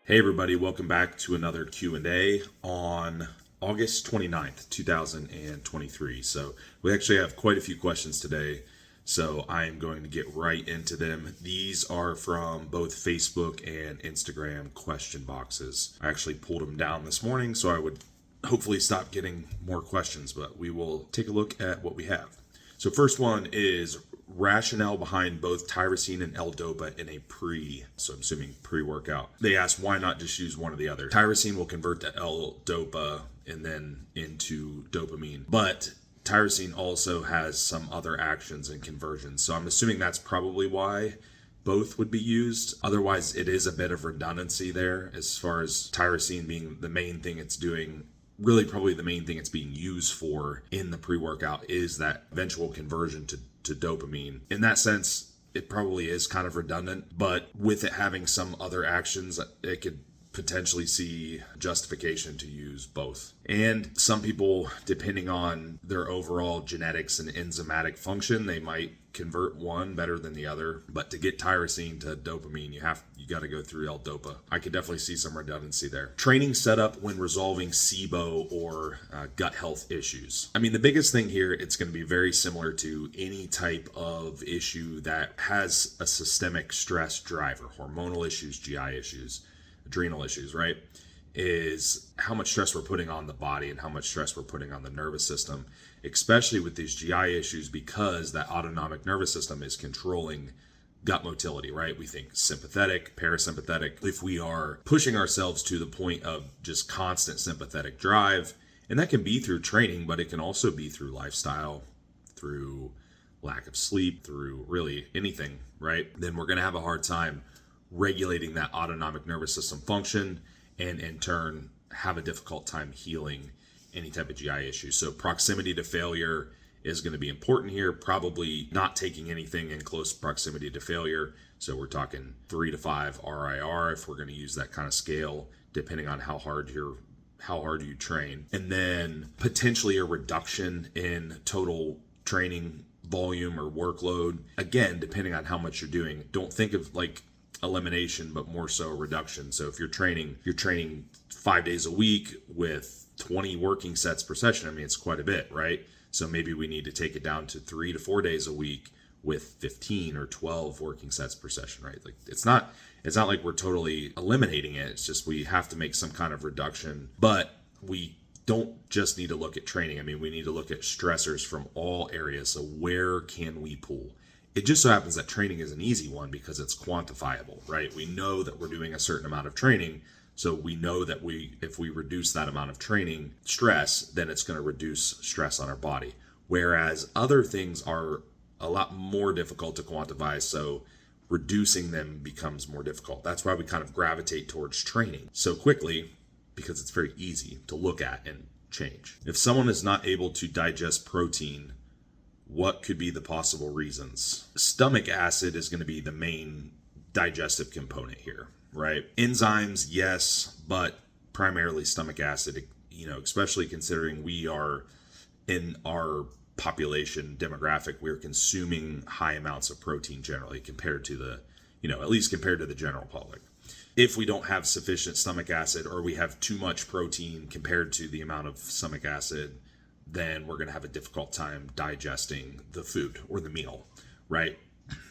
Hey everybody, welcome back to another Q&A on August 29th, 2023. So we actually have quite a few questions today, so I am going to get right into them. These are from both Facebook and Instagram question boxes. I actually pulled them down this morning so I would hopefully stop getting more questions, but we will take a look at what we have. So first one is rationale behind both tyrosine and L-Dopa in a so I'm assuming pre-workout. They asked why not just use one or the other. Tyrosine will convert to L-Dopa and then into dopamine, but tyrosine also has some other actions and conversions. So I'm assuming that's probably why both would be used. Otherwise, it is a bit of redundancy there as far as tyrosine being the main thing it's doing. Really, probably the main thing it's being used for in the pre-workout is that eventual conversion to dopamine. In that sense, it probably is kind of redundant, but with it having some other actions, it could potentially see justification to use both. And some people, depending on their overall genetics and enzymatic function, they might convert one better than the other. But to get tyrosine to dopamine, you got to go through L-Dopa. I could definitely see some redundancy there. Training setup when resolving SIBO or gut health issues. I mean, the biggest thing here, it's going to be very similar to any type of issue that has a systemic stress driver, hormonal issues, GI issues, adrenal issues, right? Is how much stress we're putting on the body and how much stress we're putting on the nervous system, especially with these GI issues, because that autonomic nervous system is controlling gut motility, right? We think sympathetic, parasympathetic. If we are pushing ourselves to the point of just constant sympathetic drive, and that can be through training, but it can also be through lifestyle, through lack of sleep, through really anything, right? Then we're going to have a hard time regulating that autonomic nervous system function, and in turn have a difficult time healing any type of GI issue. So proximity to failure is going to be important here. Probably not taking anything in close proximity to failure. So we're talking 3 to 5 RIR if we're going to use that kind of scale, depending on how hard you train. And then potentially a reduction in total training volume or workload. Again, depending on how much you're doing. Don't think of like elimination, but more so a reduction. So if you're training 5 days a week with 20 working sets per session, I mean, it's quite a bit, right? So maybe we need to take it down to 3 to 4 days a week with 15 or 12 working sets per session, right? Like it's not like we're totally eliminating it. It's just we have to make some kind of reduction, but we don't just need to look at training. I mean, we need to look at stressors from all areas. So where can we pull? It just so happens that training is an easy one because it's quantifiable, right? We know that we're doing a certain amount of training. So we know that if we reduce that amount of training stress, then it's going to reduce stress on our body. Whereas other things are a lot more difficult to quantify. So reducing them becomes more difficult. That's why we kind of gravitate towards training so quickly, because it's very easy to look at and change. If someone is not able to digest protein, what could be the possible reasons? Stomach acid is going to be the main digestive component here, right? Enzymes, yes, but primarily stomach acid, especially considering we are in our population demographic, we're consuming high amounts of protein generally compared to at least compared to the general public. If we don't have sufficient stomach acid or we have too much protein compared to the amount of stomach acid, then we're going to have a difficult time digesting the food or the meal, right?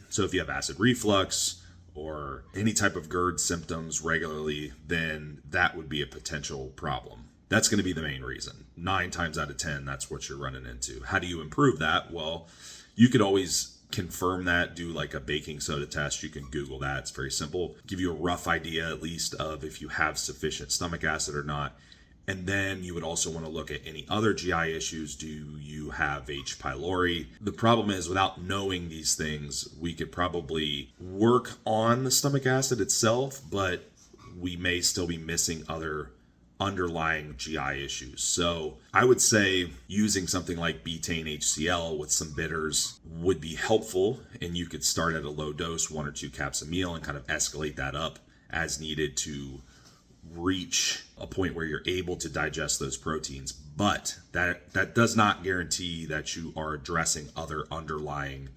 So if you have acid reflux or any type of GERD symptoms regularly, then that would be a potential problem. That's going to be the main reason. 9 times out of 10, that's what you're running into. How do you improve that? Well, you could always confirm that, do like a baking soda test. You can Google that. It's very simple. Give you a rough idea, at least, of if you have sufficient stomach acid or not. And then you would also want to look at any other GI issues. Do you have H. pylori? The problem is, without knowing these things, we could probably work on the stomach acid itself, but we may still be missing other underlying GI issues. So I would say using something like betaine HCl with some bitters would be helpful, and you could start at a low dose, 1 or 2 caps a meal, and kind of escalate that up as needed to reach a point where you're able to digest those proteins. But that does not guarantee that you are addressing other underlying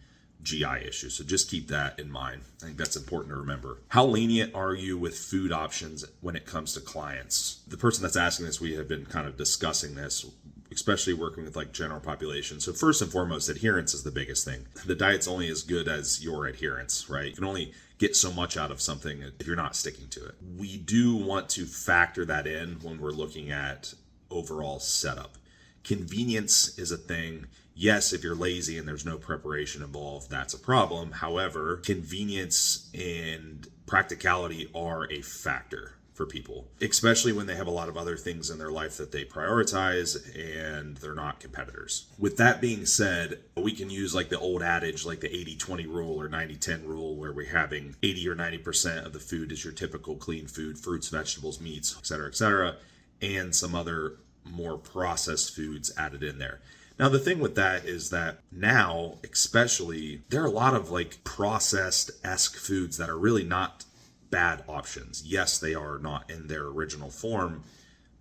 GI issues. So just keep that in mind. I think that's important to remember. How lenient are you with food options when it comes to clients? The person that's asking this, we have been kind of discussing this, especially working with like general population. So first and foremost, adherence is the biggest thing. The diet's only as good as your adherence, right? You can only get so much out of something if you're not sticking to it. We do want to factor that in when we're looking at overall setup. Convenience is a thing. Yes, if you're lazy and there's no preparation involved, that's a problem. However, convenience and practicality are a factor for people, especially when they have a lot of other things in their life that they prioritize and they're not competitors. With that being said, we can use like the old adage, like the 80-20 rule or 90-10 rule, where we're having 80 or 90% of the food is your typical clean food, fruits, vegetables, meats, et cetera, and some other more processed foods added in there. Now, the thing with that is that now, especially, there are a lot of like processed-esque foods that are really not bad options. Yes, they are not in their original form,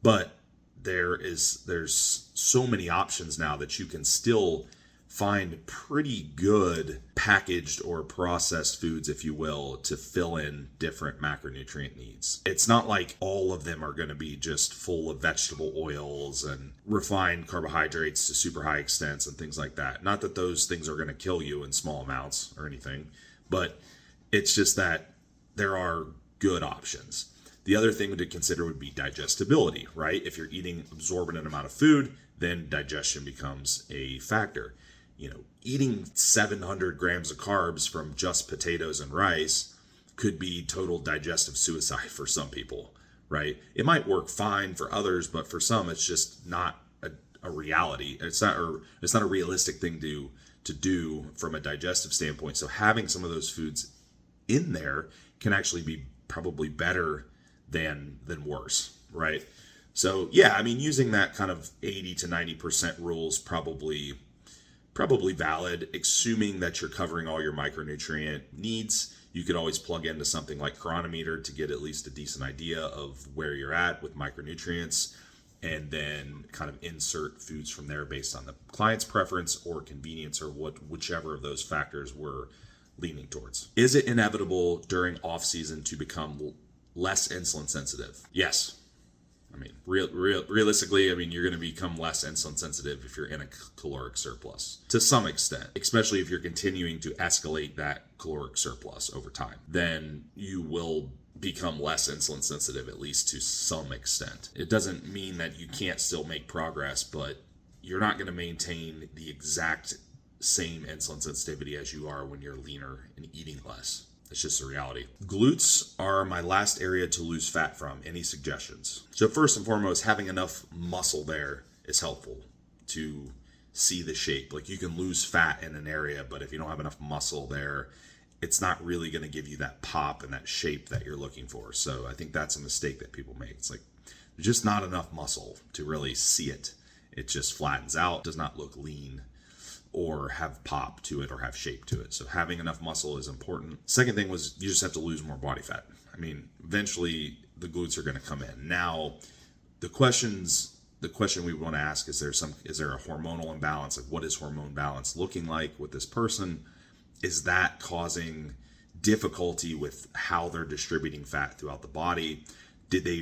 but there's so many options now that you can still find pretty good packaged or processed foods, if you will, to fill in different macronutrient needs. It's not like all of them are going to be just full of vegetable oils and refined carbohydrates to super high extents and things like that. Not that those things are going to kill you in small amounts or anything, but it's just that there are good options. The other thing to consider would be digestibility, right? If you're eating absorbent amount of food, then digestion becomes a factor. You know, eating 700 grams of carbs from just potatoes and rice could be total digestive suicide for some people, right? It might work fine for others, but for some, it's just not a reality. It's not a realistic thing to do from a digestive standpoint. So having some of those foods in there can actually be probably better than worse, right? So yeah, I mean, using that kind of 80 to 90% rules probably valid, assuming that you're covering all your micronutrient needs. You could always plug into something like Chronometer to get at least a decent idea of where you're at with micronutrients, and then kind of insert foods from there based on the client's preference or convenience or whichever of those factors we're leaning towards. Is it inevitable during off season to become less insulin sensitive? Yes. I mean, realistically, I mean, you're going to become less insulin sensitive if you're in a caloric surplus to some extent, especially if you're continuing to escalate that caloric surplus over time. Then you will become less insulin sensitive, at least to some extent. It doesn't mean that you can't still make progress, but you're not going to maintain the exact same insulin sensitivity as you are when you're leaner and eating less. It's just a reality. Glutes are my last area to lose fat from. Any suggestions? So first and foremost, having enough muscle there is helpful to see the shape. Like, you can lose fat in an area, but if you don't have enough muscle there, it's not really going to give you that pop and that shape that you're looking for. So I think that's a mistake that people make. It's like, there's just not enough muscle to really see it. It just flattens out, does not look lean or have pop to it or have shape to it. So having enough muscle is important. Second thing was, you just have to lose more body fat. I mean, eventually the glutes are going to come in. Now, the question we want to ask is there a hormonal imbalance? Like, what is hormone balance looking like with this person? Is that causing difficulty with how they're distributing fat throughout the body?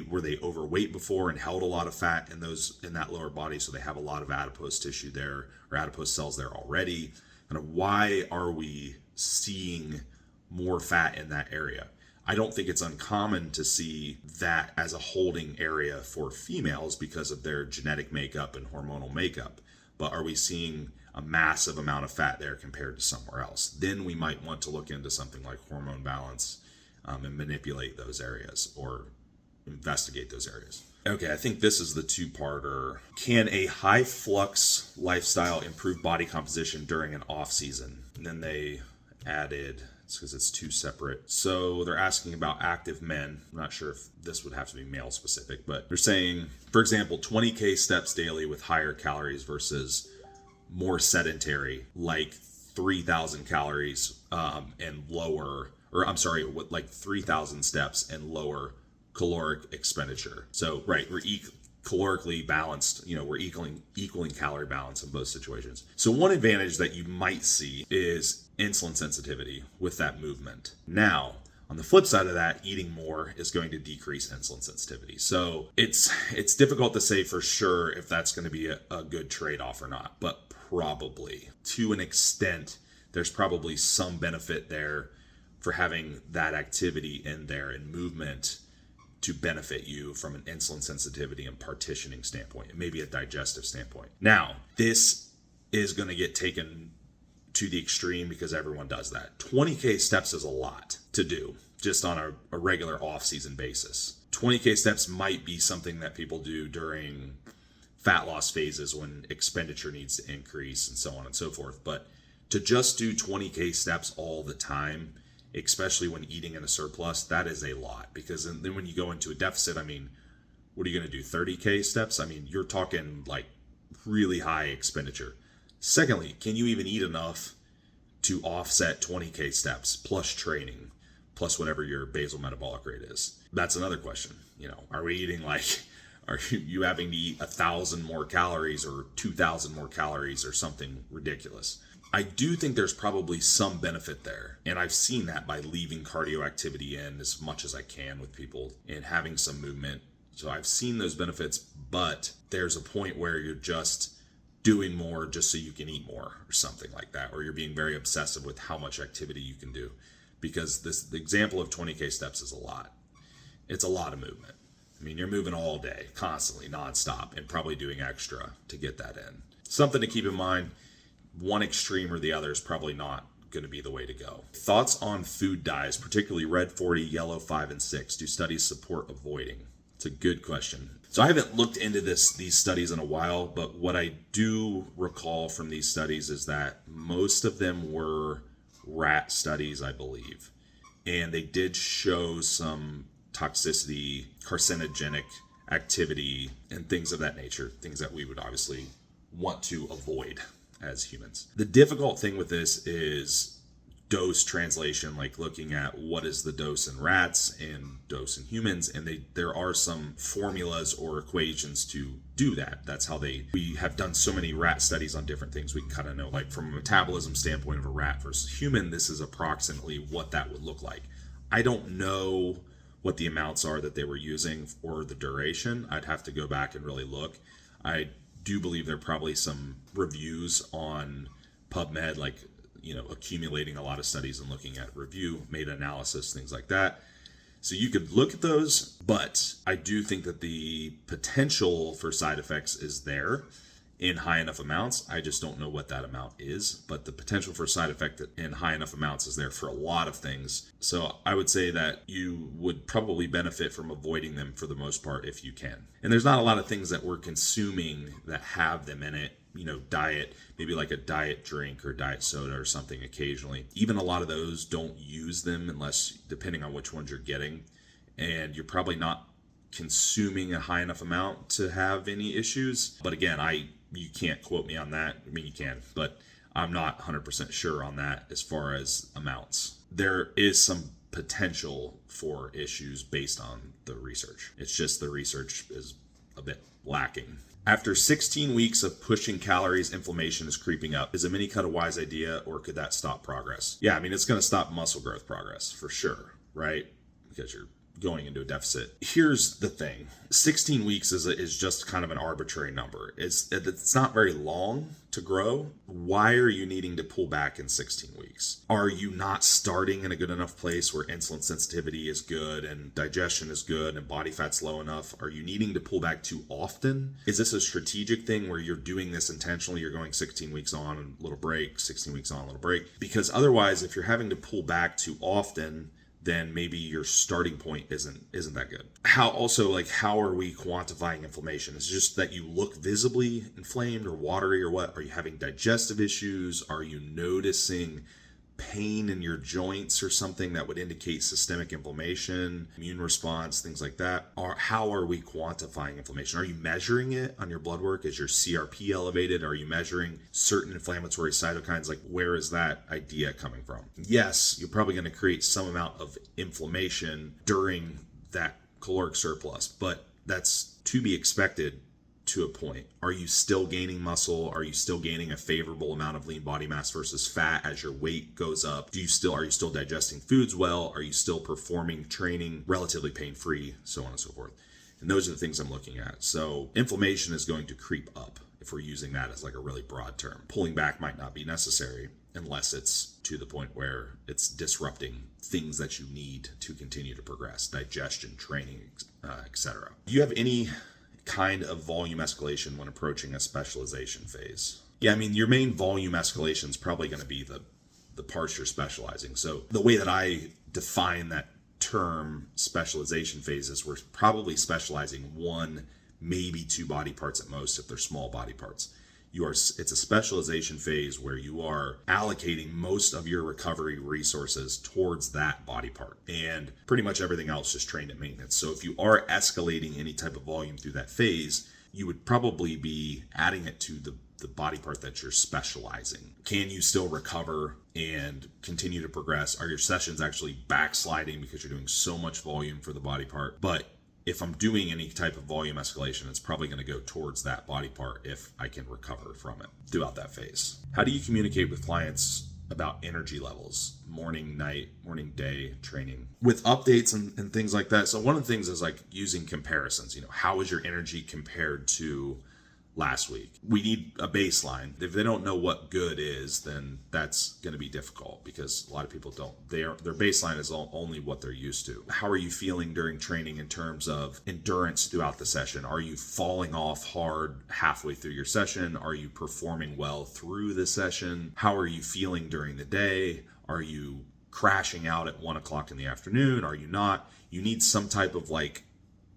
Were they overweight before and held a lot of fat in that lower body, so they have a lot of adipose tissue there or adipose cells there already? And why are we seeing more fat in that area? I don't think it's uncommon to see that as a holding area for females because of their genetic makeup and hormonal makeup. But are we seeing a massive amount of fat there compared to somewhere else? Then we might want to look into something like hormone balance and manipulate those areas or investigate those areas. Okay, I think this is the two-parter. Can a high flux lifestyle improve body composition during an off season? And then they added, it's because it's two separate. So they're asking about active men. I'm not sure if this would have to be male specific, but they're saying, for example, 20K steps daily with higher calories versus more sedentary, like 3,000 calories and lower, or I'm sorry, like 3,000 steps and lower caloric expenditure. So, right, we're calorically balanced, we're equaling calorie balance in both situations. So one advantage that you might see is insulin sensitivity with that movement. Now, on the flip side of that, eating more is going to decrease insulin sensitivity. So it's difficult to say for sure if that's going to be a good trade-off or not, but probably to an extent, there's probably some benefit there for having that activity in there and movement to benefit you from an insulin sensitivity and partitioning standpoint, and maybe a digestive standpoint. Now, this is going to get taken to the extreme because everyone does that. 20K steps is a lot to do just on a regular off-season basis. 20K steps might be something that people do during fat loss phases when expenditure needs to increase and so on and so forth. But to just do 20K steps all the time, especially when eating in a surplus, that is a lot. Because then when you go into a deficit, what are you going to do? 30K steps? You're talking like really high expenditure. Secondly, can you even eat enough to offset 20K steps plus training, plus whatever your basal metabolic rate is? That's another question. Are we eating are you having to eat 1,000 more calories or 2,000 more calories or something ridiculous? I do think there's probably some benefit there. And I've seen that by leaving cardio activity in as much as I can with people and having some movement. So I've seen those benefits, but there's a point where you're just doing more just so you can eat more or something like that, or you're being very obsessive with how much activity you can do, because the example of 20K steps is a lot. It's a lot of movement. You're moving all day, constantly, nonstop, and probably doing extra to get that in. Something to keep in mind, one extreme or the other is probably not going to be the way to go. Thoughts on food dyes, particularly red 40, yellow 5, and 6. Do studies support avoiding? It's a good question. So I haven't looked into these studies in a while, but what I do recall from these studies is that most of them were rat studies, I believe. And they did show some toxicity, carcinogenic activity, and things of that nature, things that we would obviously want to avoid as humans. The difficult thing with this is dose translation, like looking at what is the dose in rats and dose in humans, and there are some formulas or equations to do that. That's how we have done so many rat studies on different things. We can kind of know, like from a metabolism standpoint of a rat versus human, this is approximately what that would look like. I don't know what the amounts are that they were using or the duration. I'd have to go back and really look. I do believe there are probably some reviews on PubMed, like, accumulating a lot of studies and looking at review, meta-analysis, things like that. So you could look at those, but I do think that the potential for side effects is there in high enough amounts. I just don't know what that amount is, but the potential for side effect in high enough amounts is there for a lot of things. So I would say that you would probably benefit from avoiding them for the most part if you can. And there's not a lot of things that we're consuming that have them in it. Diet, maybe like a diet drink or diet soda or something occasionally. Even a lot of those don't use them unless, depending on which ones you're getting, and you're probably not consuming a high enough amount to have any issues. But again, you can't quote me on that. You can, but I'm not 100% sure on that as far as amounts. There is some potential for issues based on the research. It's just the research is a bit lacking. After 16 weeks of pushing calories, inflammation is creeping up. Is a mini cut a wise idea, or could that stop progress? Yeah, it's going to stop muscle growth progress for sure, right? Because you're going into a deficit. Here's the thing. 16 weeks is just kind of an arbitrary number. It's not very long to grow. Why are you needing to pull back in 16 weeks? Are you not starting in a good enough place where insulin sensitivity is good and digestion is good and body fat's low enough? Are you needing to pull back too often? Is this a strategic thing where you're doing this intentionally? You're going 16 weeks on and a little break, 16 weeks on, a little break. Because otherwise, if you're having to pull back too often, then maybe your starting point isn't that good. How are we quantifying inflammation? Is it just that you look visibly inflamed or watery or what? Are you having digestive issues? Are you noticing pain in your joints or something that would indicate systemic inflammation, immune response, things like that? Or how are we quantifying inflammation? Are you measuring it on your blood work? Is your CRP elevated? Are you measuring certain inflammatory cytokines? Like, where is that idea coming from? Yes, you're probably going to create some amount of inflammation during that caloric surplus, but that's to be expected to a point. Are you still gaining muscle? Are you still gaining a favorable amount of lean body mass versus fat as your weight goes up? Are you still digesting foods well? Are you still performing training relatively pain-free? So on and so forth. And those are the things I'm looking at. So inflammation is going to creep up if we're using that as like a really broad term. Pulling back might not be necessary unless it's to the point where it's disrupting things that you need to continue to progress, digestion, training, etc. Do you have any kind of volume escalation when approaching a specialization phase? Yeah, I mean, your main volume escalation is probably going to be the parts you're specializing. So the way that I define that term specialization phases, we're probably specializing one, maybe two body parts at most if they're small body parts. It's a specialization phase where you are allocating most of your recovery resources towards that body part, and pretty much everything else just trained at maintenance. So if you are escalating any type of volume through that phase, you would probably be adding it to the body part that you're specializing. Can you still recover and continue to progress? Are your sessions actually backsliding because you're doing so much volume for the body part? But if I'm doing any type of volume escalation, it's probably going to go towards that body part if I can recover from it throughout that phase. How do you communicate with clients about energy levels, morning, night, morning, day training, with updates and things like that? So one of the things is like using comparisons. How is your energy compared to last week? We need a baseline. If they don't know what good is, then that's going to be difficult because a lot of people don't. Their baseline is only what they're used to. How are you feeling during training in terms of endurance throughout the session? Are you falling off hard halfway through your session? Are you performing well through the session? How are you feeling during the day? Are you crashing out at 1 o'clock in the afternoon? Are you not? You need some type of like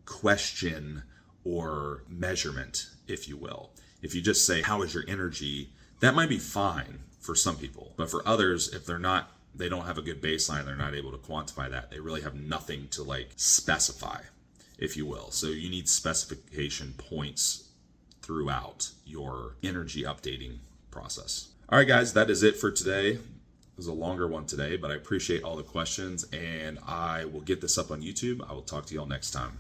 question or measurement, if you will. If you just say, how is your energy? That might be fine for some people. But for others, if they don't have a good baseline, they're not able to quantify that. They really have nothing to like specify, if you will. So you need specification points throughout your energy updating process. All right, guys, that is it for today. It was a longer one today, but I appreciate all the questions, and I will get this up on YouTube. I will talk to y'all next time.